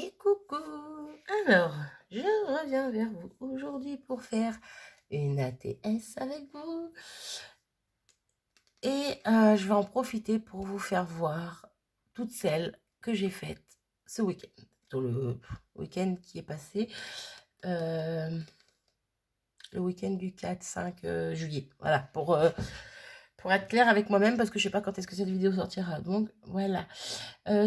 Et coucou! Alors, je reviens vers vous aujourd'hui pour faire une ATS avec vous. Et je vais en profiter pour vous faire voir toutes celles que j'ai faites ce week-end. Tout le week-end qui est passé. Le week-end du 4-5 juillet. Voilà, pour être clair avec moi-même, parce que je ne sais pas quand est-ce que cette vidéo sortira. Donc, voilà.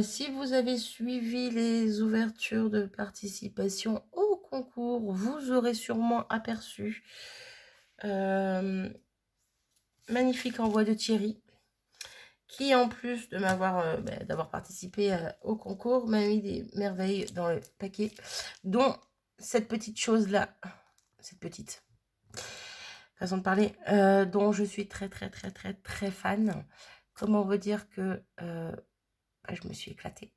Si vous avez suivi les ouvertures de participation au concours, vous aurez sûrement aperçu magnifique envoi de Thierry, qui en plus de d'avoir participé au concours, m'a mis des merveilles dans le paquet, dont cette petite chose-là, cette petite façon de parler, dont je suis très fan. Comment vous dire que je me suis éclatée.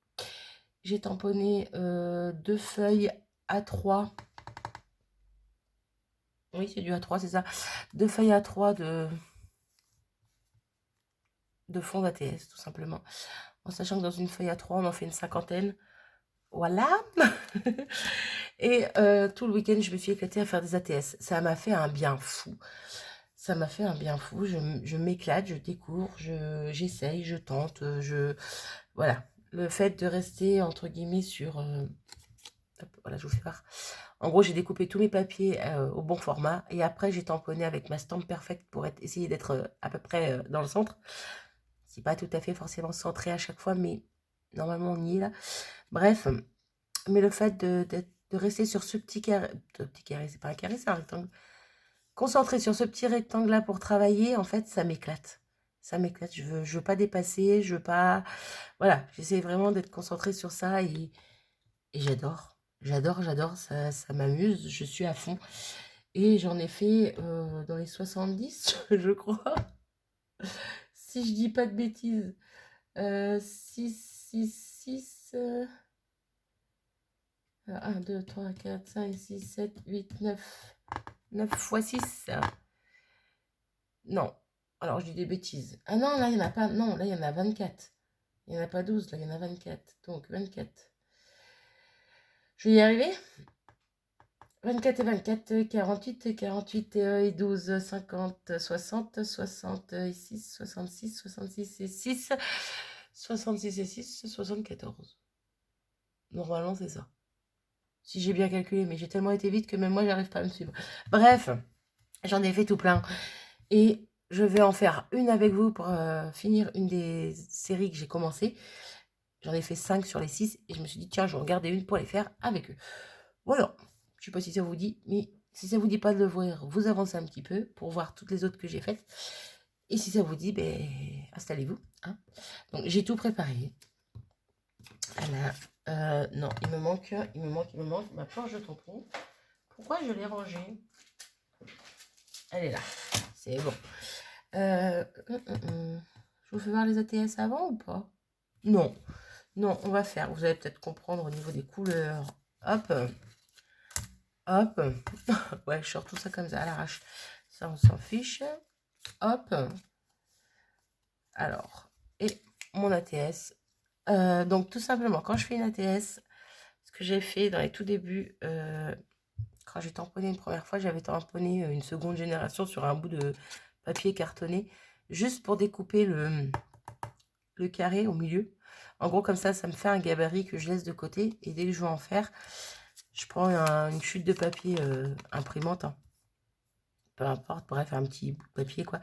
J'ai tamponné 2 feuilles A3. Oui, c'est du A3, c'est ça. 2 feuilles A3 de fond d'ATS, tout simplement. En sachant que dans une feuille A3, on en fait une cinquantaine. Voilà. Et tout le week-end, je me suis éclatée à faire des ATS. Ça m'a fait un bien fou. Ça m'a fait un bien fou. Je m'éclate, je découvre, j'essaye, je tente. Voilà. Le fait de rester, entre guillemets, sur... voilà, je vous fais voir. En gros, j'ai découpé tous mes papiers au bon format. Et après, j'ai tamponné avec ma stampe perfecte pour essayer d'être à peu près dans le centre. C'est pas tout à fait forcément centré à chaque fois, mais normalement, on y est là. Bref, mais le fait de rester sur ce petit carré, c'est pas un carré, c'est un rectangle. Concentré sur ce petit rectangle-là pour travailler, en fait, ça m'éclate. Ça m'éclate. Je veux pas dépasser, je veux pas... Voilà, j'essaie vraiment d'être concentrée sur ça et j'adore. J'adore, ça m'amuse, je suis à fond. Et j'en ai fait dans les 70, je crois. Si je dis pas de bêtises. 6, 1, 2, 3, 4, 5, 6, 7, 8, 9. 9 fois 6. Non. Alors, je dis des bêtises. Ah non, là, il n'y en a pas. Non, là, il y en a 24. Il n'y en a pas 12, là, il y en a 24. Donc, 24. Je vais y arriver. 24 et 24, 48, 48 et 12, 50, 60, 66, 66, 66 et 6, 66 et 6, 74. Normalement, c'est ça. Si j'ai bien calculé, mais j'ai tellement été vite que même moi, j'arrive pas à me suivre. Bref, j'en ai fait tout plein. Et je vais en faire une avec vous pour finir une des séries que j'ai commencé. J'en ai fait 5 sur les 6 et je me suis dit, tiens, je vais en garder une pour les faire avec eux. Voilà. Je sais pas si ça vous dit, mais si ça vous dit pas de le voir, vous avancez un petit peu pour voir toutes les autres que j'ai faites. Et si ça vous dit, ben, installez-vous. Hein. Donc, j'ai tout préparé. Voilà. Non, il me manque ma planche de tampon. Pourquoi je l'ai rangée? Elle est là. C'est bon. Je vous fais voir les ATS avant ou pas? Non. Non, on va faire. Vous allez peut-être comprendre au niveau des couleurs. Hop. Hop. Ouais, je sors tout ça comme ça à l'arrache. Ça, on s'en fiche. Hop. Alors, et mon ATS. Donc, tout simplement, quand je fais une ATS, ce que j'ai fait dans les tout débuts, quand j'ai tamponné une première fois, j'avais tamponné une seconde génération sur un bout de papier cartonné, juste pour découper le carré au milieu. En gros, comme ça me fait un gabarit que je laisse de côté. Et dès que je veux en faire, je prends une chute de papier imprimante. Hein. Peu importe, bref, un petit bout de papier, quoi.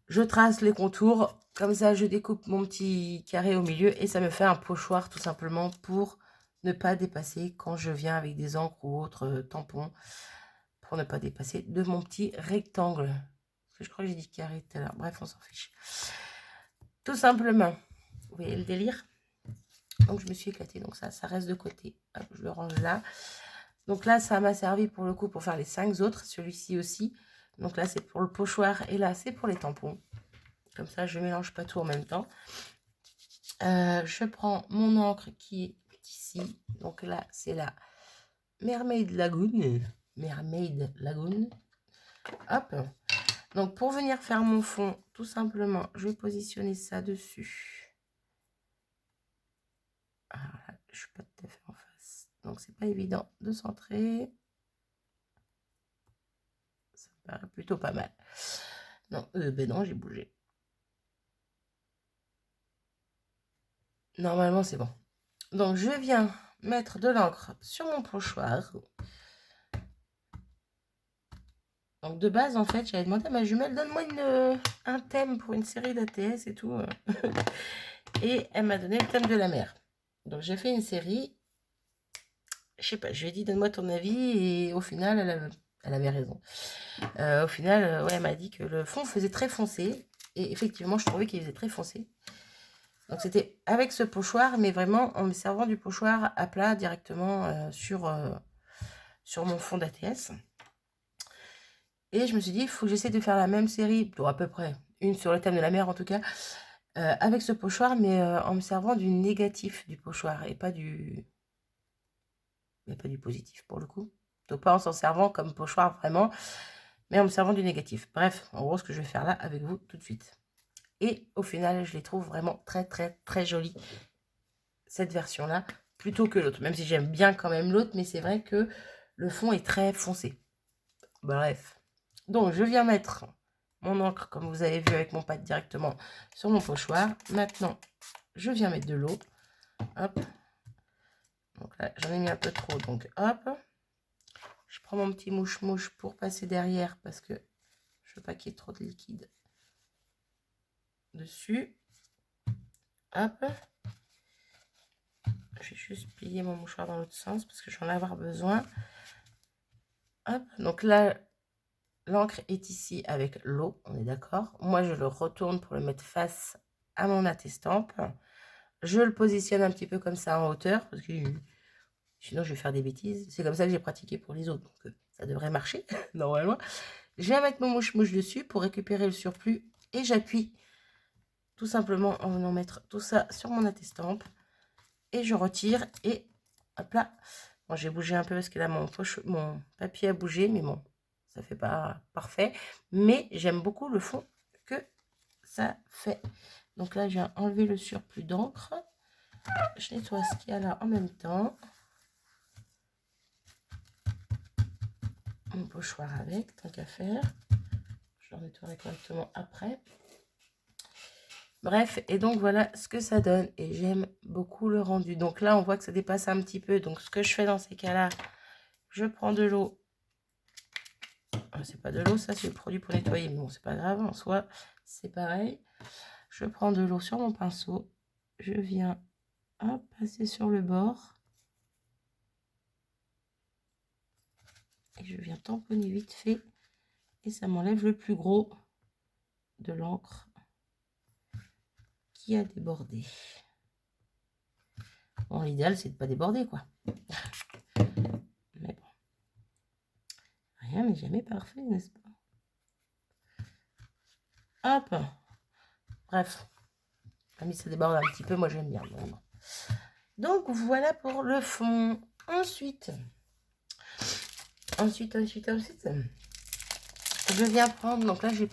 Je trace les contours. Comme ça, je découpe mon petit carré au milieu. Et ça me fait un pochoir, tout simplement, pour ne pas dépasser quand je viens avec des encres ou autres tampons. Pour ne pas dépasser de mon petit rectangle. Parce que je crois que j'ai dit carré tout à l'heure. Bref, on s'en fiche. Tout simplement. Vous voyez le délire? Donc, je me suis éclatée. Donc, ça reste de côté. Hop, je le range là. Donc là, ça m'a servi pour le coup pour faire les 5 autres. Celui-ci aussi. Donc là, c'est pour le pochoir. Et là, c'est pour les tampons. Comme ça, je ne mélange pas tout en même temps. Je prends mon encre qui est ici. Donc là, c'est la Mermaid Lagoon. Mermaid Lagoon. Hop. Donc, pour venir faire mon fond, tout simplement, je vais positionner ça dessus. Ah, je ne suis pas tout à fait en Donc, c'est pas évident de centrer. Ça me paraît plutôt pas mal. Non, ben non, j'ai bougé. Normalement, c'est bon. Donc, je viens mettre de l'encre sur mon pochoir. Donc, de base, en fait, j'avais demandé à ma jumelle, donne-moi un thème pour une série d'ATS et tout. Et elle m'a donné le thème de la mer. Donc, j'ai fait une série. Je sais pas, je lui ai dit, donne-moi ton avis. Et au final, elle avait raison. Au final, ouais, elle m'a dit que le fond faisait très foncé. Et effectivement, je trouvais qu'il faisait très foncé. Donc, c'était avec ce pochoir, mais vraiment en me servant du pochoir à plat directement sur mon fond d'ATS. Et je me suis dit, il faut que j'essaie de faire la même série, pour à peu près, une sur le thème de la mer en tout cas, avec ce pochoir, mais en me servant du négatif du pochoir et pas du positif pour le coup. Donc pas en s'en servant comme pochoir vraiment, mais en me servant du négatif. Bref, en gros, ce que je vais faire là avec vous tout de suite. Et au final, je les trouve vraiment très, très, très jolies, cette version-là, plutôt que l'autre. Même si j'aime bien quand même l'autre, mais c'est vrai que le fond est très foncé. Bref. Donc, je viens mettre mon encre, comme vous avez vu avec mon pad directement sur mon pochoir. Maintenant, je viens mettre de l'eau. Hop. Donc là, j'en ai mis un peu trop. Donc, hop. Je prends mon petit mouche-mouche pour passer derrière parce que je veux pas qu'il y ait trop de liquide dessus. Hop. Je vais juste plier mon mouchoir dans l'autre sens parce que je vais en avoir besoin. Hop. Donc là, l'encre est ici avec l'eau, on est d'accord. Moi, je le retourne pour le mettre face à mon attestampe. Je le positionne un petit peu comme ça en hauteur, parce que sinon je vais faire des bêtises. C'est comme ça que j'ai pratiqué pour les autres, donc ça devrait marcher, normalement. Je vais mettre mon mouche-mouche dessus pour récupérer le surplus, et j'appuie tout simplement en venant mettre tout ça sur mon attestampe. Et je retire, et hop là. Bon, j'ai bougé un peu parce que là, mon papier a bougé, mais bon, ça fait pas parfait. Mais j'aime beaucoup le fond que ça fait. Donc là, je viens enlever le surplus d'encre. Je nettoie ce qu'il y a là en même temps. Mon pochoir avec, tant qu'à faire. Je le nettoierai correctement après. Bref, et donc voilà ce que ça donne. Et j'aime beaucoup le rendu. Donc là, on voit que ça dépasse un petit peu. Donc ce que je fais dans ces cas-là, je prends de l'eau. C'est pas de l'eau, ça c'est le produit pour nettoyer. Mais bon, c'est pas grave, en soi, c'est pareil. Je prends de l'eau sur mon pinceau. Je viens hop, passer sur le bord. Et je viens tamponner vite fait. Et ça m'enlève le plus gros de l'encre qui a débordé. Bon, l'idéal, c'est de ne pas déborder, quoi. Mais bon. Rien n'est jamais parfait, n'est-ce pas? Hop. Bref. Même si ça déborde un petit peu, moi, j'aime bien. Vraiment. Donc, voilà pour le fond. Ensuite, je viens prendre, donc là j'ai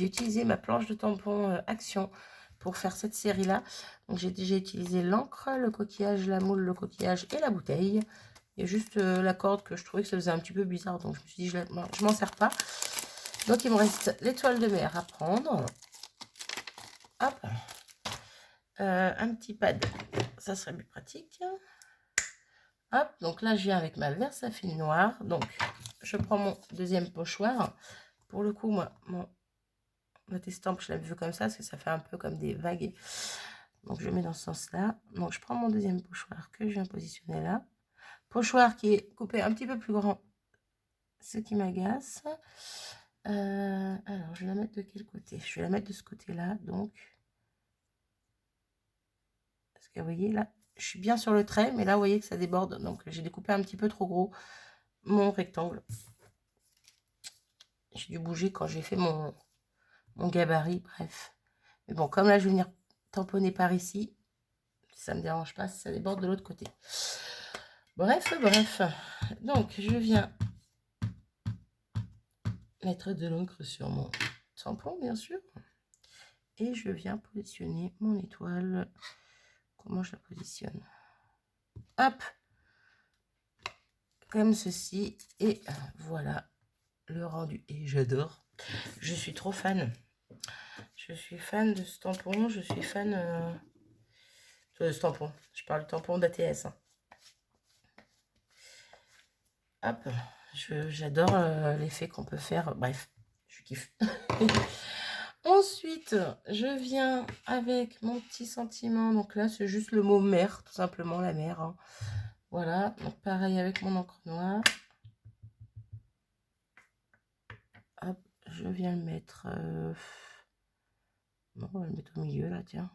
utilisé ma planche de tampon Action pour faire cette série là. Donc j'ai déjà utilisé l'encre, le coquillage, la moule, le coquillage et la bouteille. Il y a juste la corde que je trouvais que ça faisait un petit peu bizarre, donc je me suis dit je m'en sers pas. Donc il me reste l'étoile de mer à prendre. Hop. Un petit pad, ça serait plus pratique. Hop, donc là je viens avec ma Versafine noire. Donc je prends mon deuxième pochoir. Pour le coup, moi, mon attestampe, je l'avais vu comme ça, parce que ça fait un peu comme des vagues. Donc, je mets dans ce sens-là. Donc, je prends mon deuxième pochoir que je viens positionner là. Pochoir qui est coupé un petit peu plus grand, ce qui m'agace. Alors, je vais la mettre de quel côté? Je vais la mettre de ce côté-là, donc. Parce que, vous voyez, là, je suis bien sur le trait, mais là, vous voyez que ça déborde. Donc, j'ai découpé un petit peu trop gros mon rectangle. J'ai dû bouger quand j'ai fait mon gabarit, bref. Mais bon, comme là, je vais venir tamponner par ici, ça ne me dérange pas si ça déborde de l'autre côté. Bref. Donc, je viens mettre de l'encre sur mon tampon, bien sûr. Et je viens positionner mon étoile. Comment je la positionne? Hop! comme ceci. Et voilà le rendu. Et j'adore. Je suis trop fan. Je suis fan de ce tampon. Je suis fan de ce tampon. Je parle du tampon d'ATS. Hein. Hop. J'adore l'effet qu'on peut faire. Bref, je kiffe. Ensuite, je viens avec mon petit sentiment. Donc là, c'est juste le mot mer, tout simplement, la mer. Hein. Voilà. Donc pareil avec mon encre noire. Hop, je viens le mettre. Bon, on va le mettre au milieu là, tiens.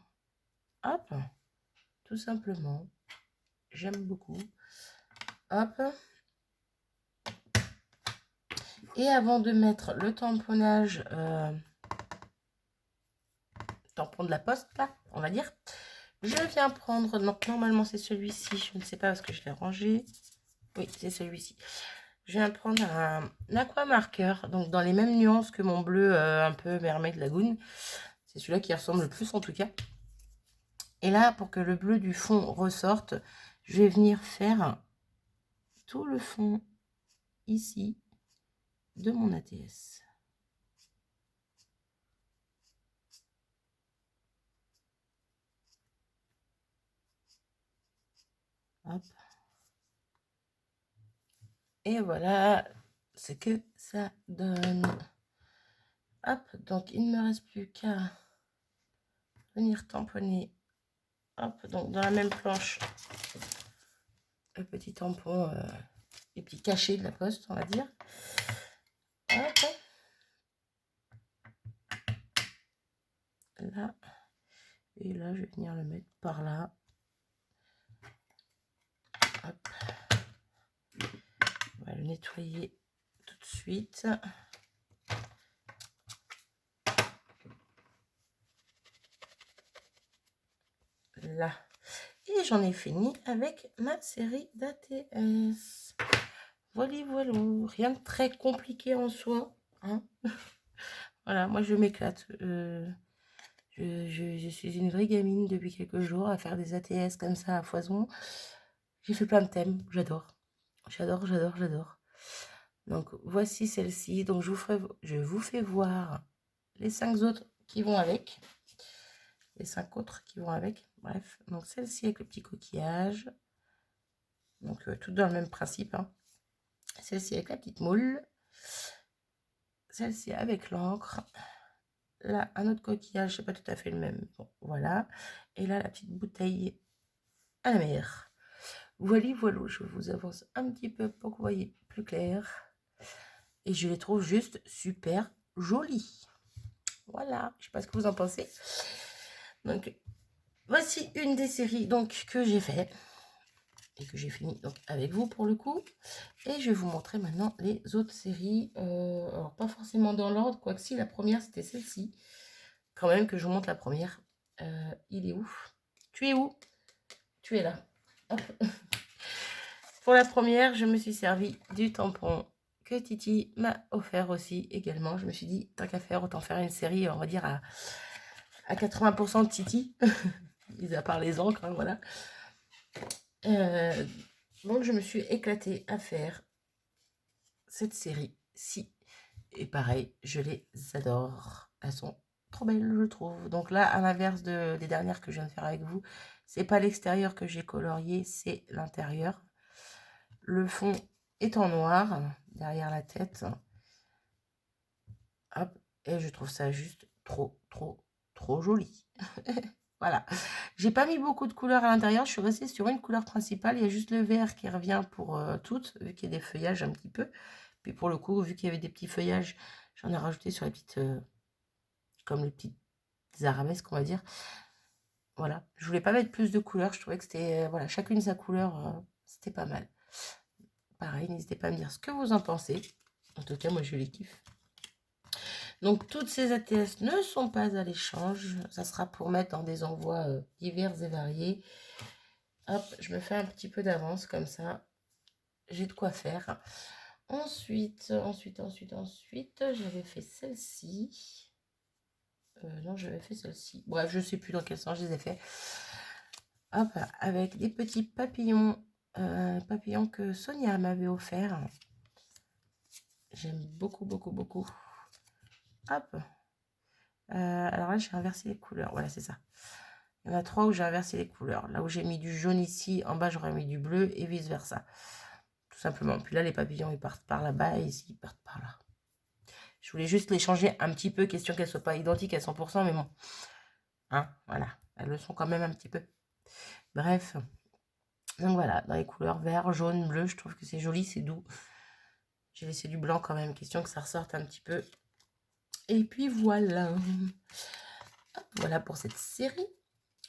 Hop, tout simplement. J'aime beaucoup. Hop. Et avant de mettre le tamponnage, tampon de la poste, là, on va dire, je viens prendre, donc normalement c'est celui-ci, je ne sais pas parce que je l'ai rangé. Oui, c'est celui-ci. Je viens prendre un aqua marqueur, donc dans les mêmes nuances que mon bleu un peu mermaid lagoon. C'est celui-là qui ressemble le plus en tout cas. Et là, pour que le bleu du fond ressorte, je vais venir faire tout le fond ici de mon ATS. Hop. Et voilà ce que ça donne. Hop, donc il ne me reste plus qu'à venir tamponner. Hop, donc dans la même planche, le petit tampon, les petits cachets de la poste, on va dire. Hop. Là. Et là, je vais venir le mettre par là. Hop. On va le nettoyer tout de suite. Là. Et j'en ai fini avec ma série d'ATS. Voilà, voilà. Rien de très compliqué en soi. Hein. Voilà, moi je m'éclate. Je suis une vraie gamine depuis quelques jours à faire des ATS comme ça à foison. J'ai fait plein de thèmes. J'adore. J'adore, j'adore, j'adore. Donc voici celle-ci. Donc je vous fais voir les 5 autres qui vont avec. Les 5 autres qui vont avec. Bref, donc celle-ci avec le petit coquillage. Donc tout dans le même principe. Hein. Celle-ci avec la petite moule. Celle-ci avec l'encre. Là, un autre coquillage, c'est pas tout à fait le même. Bon, voilà. Et là, la petite bouteille à la mer. Voilà, voilà. Je vous avance un petit peu pour que vous voyez plus clair. Et je les trouve juste super jolies. Voilà. Je sais pas ce que vous en pensez. Donc, voici une des séries donc, que j'ai fait. Et que j'ai fini donc, avec vous pour le coup. Et je vais vous montrer maintenant les autres séries. Alors, pas forcément dans l'ordre, quoique si, la première, c'était celle-ci. Quand même que je vous montre la première. Il est où? Tu es où? Tu es là. Hop. Pour la première, je me suis servi du tampon que Titi m'a offert aussi également. Je me suis dit, tant qu'à faire, autant faire une série, on va dire, à 80% de Titi. Mis à part les encres, hein, voilà. Donc, je me suis éclatée à faire cette série-ci. Et pareil, je les adore. Elles sont trop belles, je trouve. Donc là, à l'inverse des dernières que je viens de faire avec vous, c'est pas l'extérieur que j'ai colorié, c'est l'intérieur. Le fond est en noir, derrière la tête. Hop, et je trouve ça juste trop, trop, trop joli. Voilà. J'ai pas mis beaucoup de couleurs à l'intérieur, je suis restée sur une couleur principale. Il y a juste le vert qui revient pour toutes, vu qu'il y a des feuillages un petit peu. Puis pour le coup, vu qu'il y avait des petits feuillages, j'en ai rajouté sur les petites... comme les petites arabesques, on va dire. Voilà, je voulais pas mettre plus de couleurs, je trouvais que c'était, voilà, chacune sa couleur, c'était pas mal. Pareil, n'hésitez pas à me dire ce que vous en pensez. En tout cas, moi, je les kiffe. Donc, toutes ces ATS ne sont pas à l'échange. Ça sera pour mettre dans des envois divers et variés. Hop, je me fais un petit peu d'avance, comme ça, j'ai de quoi faire. Ensuite, j'avais fait celle-ci. Non, j'avais fait celle-ci. Bref, je sais plus dans quel sens je les ai fait. Hop, avec des petits papillons papillon que Sonia m'avait offert. J'aime beaucoup, beaucoup, beaucoup. Hop. Alors là, j'ai inversé les couleurs. Voilà, c'est ça. Il y en a 3 où j'ai inversé les couleurs. Là où j'ai mis du jaune ici, en bas, j'aurais mis du bleu et vice-versa. Tout simplement. Puis là, les papillons, ils partent par là-bas et ici, ils partent par là. Je voulais juste les changer un petit peu, question qu'elles ne soient pas identiques à 100%, mais bon. Hein, voilà. Elles le sont quand même un petit peu. Bref. Donc voilà, dans les couleurs vert, jaune, bleu, je trouve que c'est joli, c'est doux. J'ai laissé du blanc quand même, question que ça ressorte un petit peu. Et puis voilà. Hop, voilà pour cette série.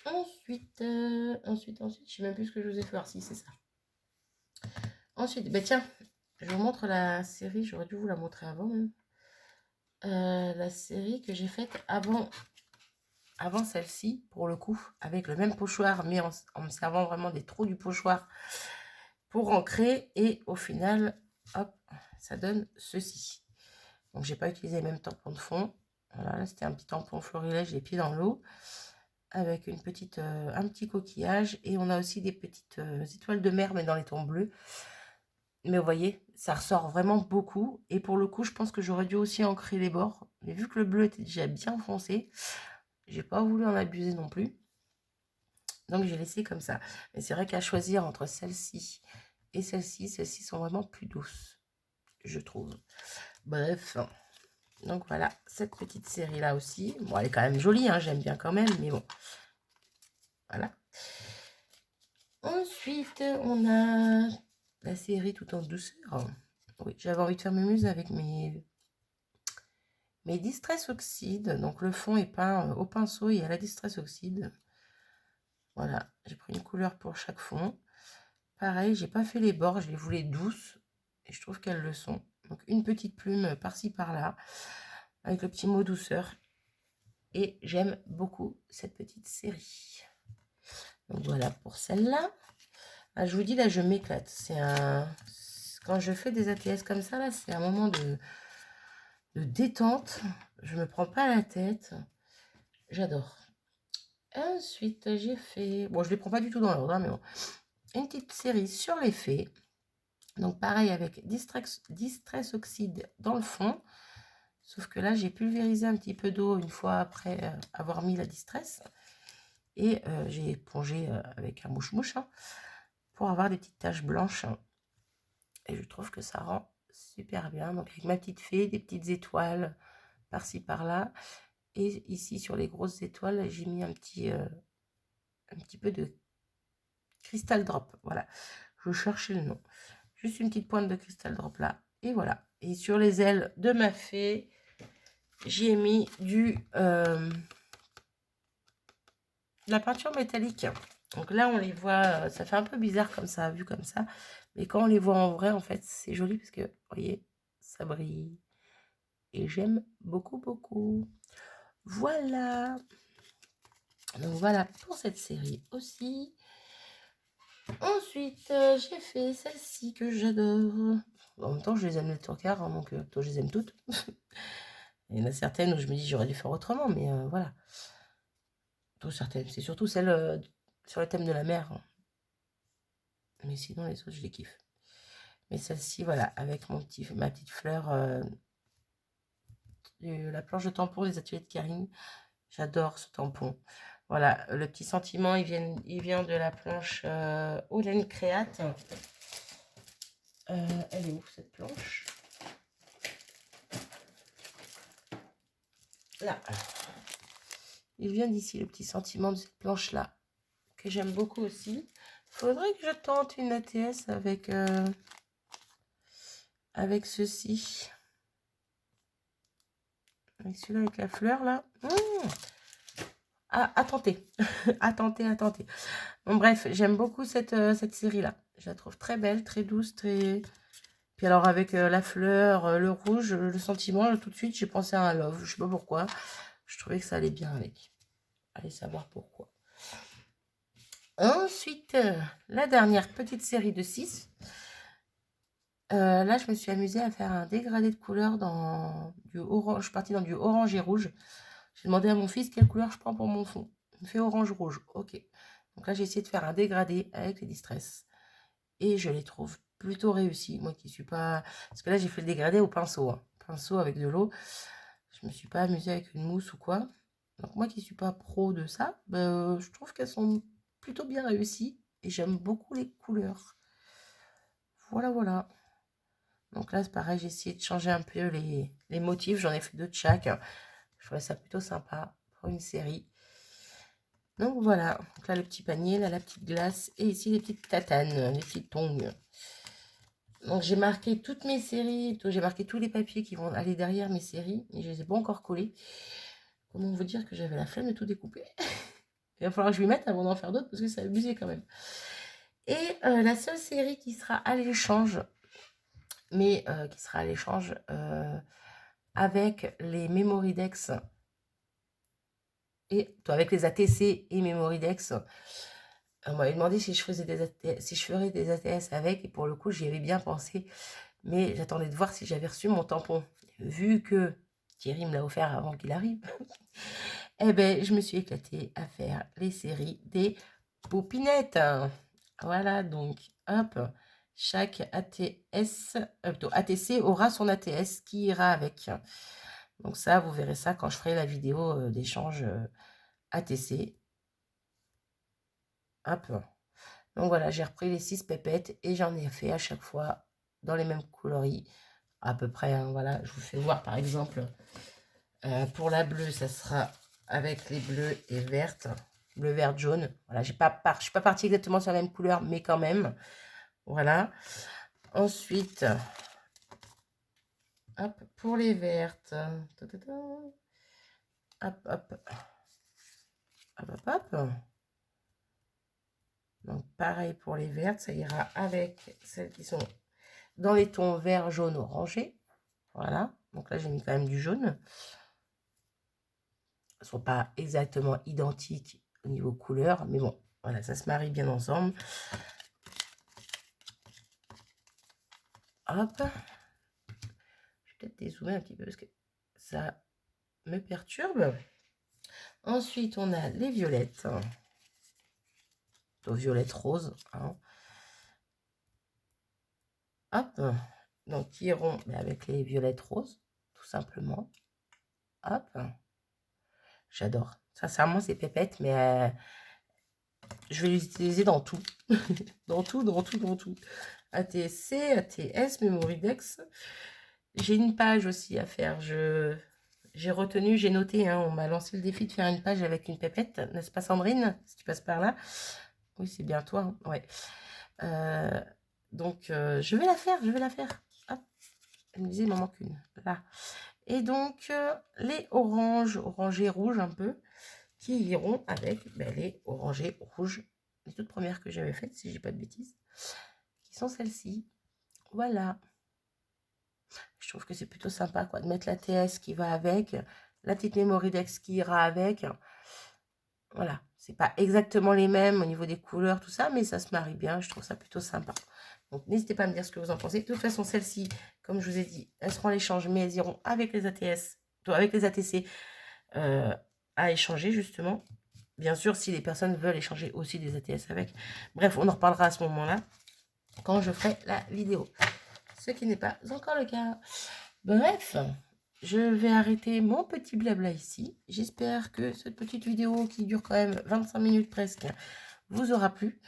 Ensuite, je sais même plus ce que je vous ai fait voir. Si, c'est ça. Ensuite, bah tiens, je vous montre la série. J'aurais dû vous la montrer avant même. La série que j'ai faite avant celle-ci, pour le coup, avec le même pochoir, mais en me servant vraiment des trous du pochoir pour ancrer. Et au final, hop, ça donne ceci. Donc, j'ai pas utilisé le même tampon de fond. Voilà, là, c'était un petit tampon florilège, les pieds dans l'eau, avec une petite, un petit coquillage. Et on a aussi des petites étoiles de mer, mais dans les tons bleus. Mais vous voyez, ça ressort vraiment beaucoup. Et pour le coup, je pense que j'aurais dû aussi ancrer les bords. Mais vu que le bleu était déjà bien foncé, j'ai pas voulu en abuser non plus. Donc, j'ai laissé comme ça. Mais c'est vrai qu'à choisir entre celle-ci et celle-ci sont vraiment plus douces, je trouve. Bref. Donc, voilà, cette petite série-là aussi. Bon, elle est quand même jolie, hein, j'aime bien quand même, mais bon. Voilà. Ensuite, on a la série Tout en douceur. Oui, j'avais envie de faire mes muses avec mes Distress Oxide. Donc, le fond est peint au pinceau et à la Distress Oxide. Voilà, j'ai pris une couleur pour chaque fond. Pareil, j'ai pas fait les bords, je les voulais douces. Et je trouve qu'elles le sont. Donc, une petite plume par-ci, par-là. Avec le petit mot douceur. Et j'aime beaucoup cette petite série. Donc, voilà pour celle-là. Ah, je vous dis, là, je m'éclate. Quand je fais des ATS comme ça, là, c'est un moment de détente. Je me prends pas la tête. J'adore. Ensuite, j'ai fait... Bon, je les prends pas du tout dans l'ordre, hein, mais bon. Une petite série sur les fées. Donc, pareil, avec Distress Oxide dans le fond. Sauf que là, j'ai pulvérisé un petit peu d'eau une fois après avoir mis la Distress. Et j'ai épongé avec un mouche-mouche, hein, pour avoir des petites taches blanches. Et je trouve que ça rend super bien. Donc, avec ma petite fée, des petites étoiles par-ci, par-là. Et ici, sur les grosses étoiles, j'ai mis un petit peu de Crystal Drop. Voilà, je cherchais le nom. Juste une petite pointe de Crystal Drop là. Et voilà. Et sur les ailes de ma fée, j'ai mis de la peinture métallique. Donc là, on les voit, ça fait un peu bizarre comme ça, vu comme ça. Mais quand on les voit en vrai, en fait, c'est joli parce que, vous voyez, ça brille. Et j'aime beaucoup, beaucoup. Voilà. Donc voilà pour cette série aussi. Ensuite, j'ai fait celle-ci que j'adore. En même temps, je les aime les tourcards, hein, donc je les aime toutes. Il y en a certaines où je me dis j'aurais dû faire autrement, mais voilà. Toutes certaines, c'est surtout celle sur le thème de la mer, hein. Mais sinon, les autres, je les kiffe. Mais celle-ci, voilà, avec ma petite fleur, la planche de tampon des ateliers de Karine. J'adore ce tampon. Voilà, le petit sentiment, il vient de la planche Olen Créate. Elle est où cette planche? Là. Il vient d'ici, le petit sentiment de cette planche-là, que j'aime beaucoup aussi. Faudrait que je tente une ATS avec ceci. Avec celui-là, avec la fleur, là. À tenter. à tenter, à tenter. Bon, bref, j'aime beaucoup cette série-là. Je la trouve très belle, très douce, très... Puis alors, avec la fleur, le rouge, le sentiment, tout de suite, j'ai pensé à un love. Je sais pas pourquoi. Je trouvais que ça allait bien avec. Allez savoir pourquoi. Ensuite, la dernière petite série de 6. Là, je me suis amusée à faire un dégradé de couleur dans du orange. Je suis partie dans du orange et rouge. J'ai demandé à mon fils quelle couleur je prends pour mon fond. Il me fait orange-rouge. Ok. Donc là, j'ai essayé de faire un dégradé avec les Distress. et je les trouve plutôt réussis. Moi qui suis pas... Parce que là, j'ai fait le dégradé au pinceau, hein. Pinceau avec de l'eau. Je me suis pas amusée avec une mousse ou quoi. Donc moi qui suis pas pro de ça, ben, je trouve qu'elles sont plutôt bien réussies et j'aime beaucoup les couleurs. Voilà, voilà. Donc là, c'est pareil, j'ai essayé de changer un peu les motifs. J'en ai fait 2 de chaque. Je trouvais ça plutôt sympa pour une série. Donc voilà. Donc là, le petit panier, là, la petite glace. Et ici, les petites tatanes, les petites tongs. Donc j'ai marqué toutes mes séries. J'ai marqué tous les papiers qui vont aller derrière mes séries. Mais je les ai pas encore collés. Comment vous dire que j'avais la flemme de tout découper. Il va falloir que je m'y mette avant d'en faire d'autres parce que c'est abusé quand même. Et la seule série qui sera à l'échange, mais qui sera à l'échange avec les Memoridex et avec les ATC et Memoridex. On m'avait demandé si je ferais des ATS avec, et pour le coup j'y avais bien pensé, mais j'attendais de voir si j'avais reçu mon tampon. Vu que Thierry me l'a offert avant qu'il arrive, eh ben je me suis éclatée à faire les séries des poupinettes. Voilà, donc hop, chaque ATS, plutôt ATC aura son ATS qui ira avec. Donc ça, vous verrez ça quand je ferai la vidéo d'échange ATC. Hop. Donc voilà, j'ai repris les 6 pépettes et j'en ai fait à chaque fois dans les mêmes coloris. À peu près, hein, voilà, je vous fais voir par exemple. Pour la bleue, ça sera avec les bleus et vertes. Bleu, vert, jaune. Voilà, je suis pas partie exactement sur la même couleur, mais quand même. Voilà. Ensuite, hop, pour les vertes. Hop, hop. Hop, hop, hop. Donc, pareil pour les vertes, ça ira avec celles qui sont dans les tons vert, jaune, orangé. Voilà. Donc là, j'ai mis quand même du jaune. Elles ne sont pas exactement identiques au niveau couleur, mais bon, voilà, ça se marie bien ensemble. Hop. Je vais peut-être dézoomer un petit peu parce que ça me perturbe. Ensuite, on a les violettes. Plutôt violette rose. Hein. Hop. Donc, qui iront avec les violettes roses, tout simplement. Hop. J'adore. Sincèrement, c'est pépette, mais je vais les utiliser dans tout. dans tout, dans tout, dans tout. ATSC, ATS, Memoridex. J'ai une page aussi à faire. J'ai retenu, j'ai noté, hein, on m'a lancé le défi de faire une page avec une pépette, n'est-ce pas Sandrine? Si tu passes par là. Oui, c'est bien toi, hein. Ouais. Donc, je vais la faire, je vais la faire. Hop. Elle me disait, il m'en manque une. Là. Et donc, les oranges, orangés rouges un peu, qui iront avec les orangés rouges, les toutes premières que j'avais faites, si je dis pas de bêtises, qui sont celles-ci. Voilà. Je trouve que c'est plutôt sympa, quoi, de mettre la TS qui va avec, la petite Memoridex qui ira avec. Voilà, c'est pas exactement les mêmes au niveau des couleurs, tout ça, mais ça se marie bien, je trouve ça plutôt sympa. Donc, n'hésitez pas à me dire ce que vous en pensez. De toute façon, celles-ci, comme je vous ai dit, elles seront à l'échange, mais elles iront avec les ATS, avec les ATC à échanger, justement. Bien sûr, si les personnes veulent échanger aussi des ATS avec. Bref, on en reparlera à ce moment-là, quand je ferai la vidéo. Ce qui n'est pas encore le cas. Bref, je vais arrêter mon petit blabla ici. J'espère que cette petite vidéo qui dure quand même 25 minutes presque vous aura plu.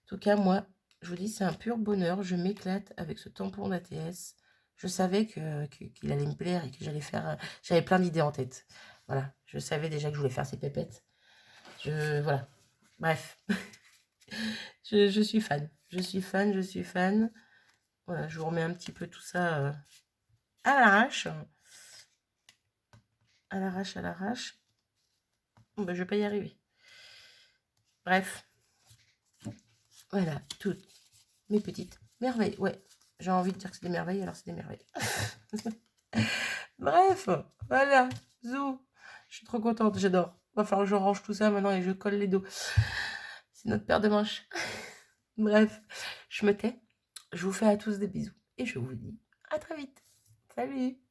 En tout cas, moi, je vous dis, c'est un pur bonheur. Je m'éclate avec ce tampon d'ATS. Je savais qu'il allait me plaire et que j'allais faire... J'avais plein d'idées en tête. Voilà, je savais déjà que je voulais faire ces pépettes. Voilà, bref. je suis fan. Je suis fan, je suis fan. Voilà, je vous remets un petit peu tout ça à l'arrache. À l'arrache, à l'arrache. Bon, ben, je vais pas y arriver. Bref. Voilà, toutes mes petites merveilles. Ouais, j'ai envie de dire que c'est des merveilles, alors c'est des merveilles. Bref, voilà. Zou. Je suis trop contente, j'adore. Va falloir que je range tout ça maintenant et je colle les dos. C'est notre paire de manches. Bref, je me tais. Je vous fais à tous des bisous. Et je vous dis à très vite. Salut!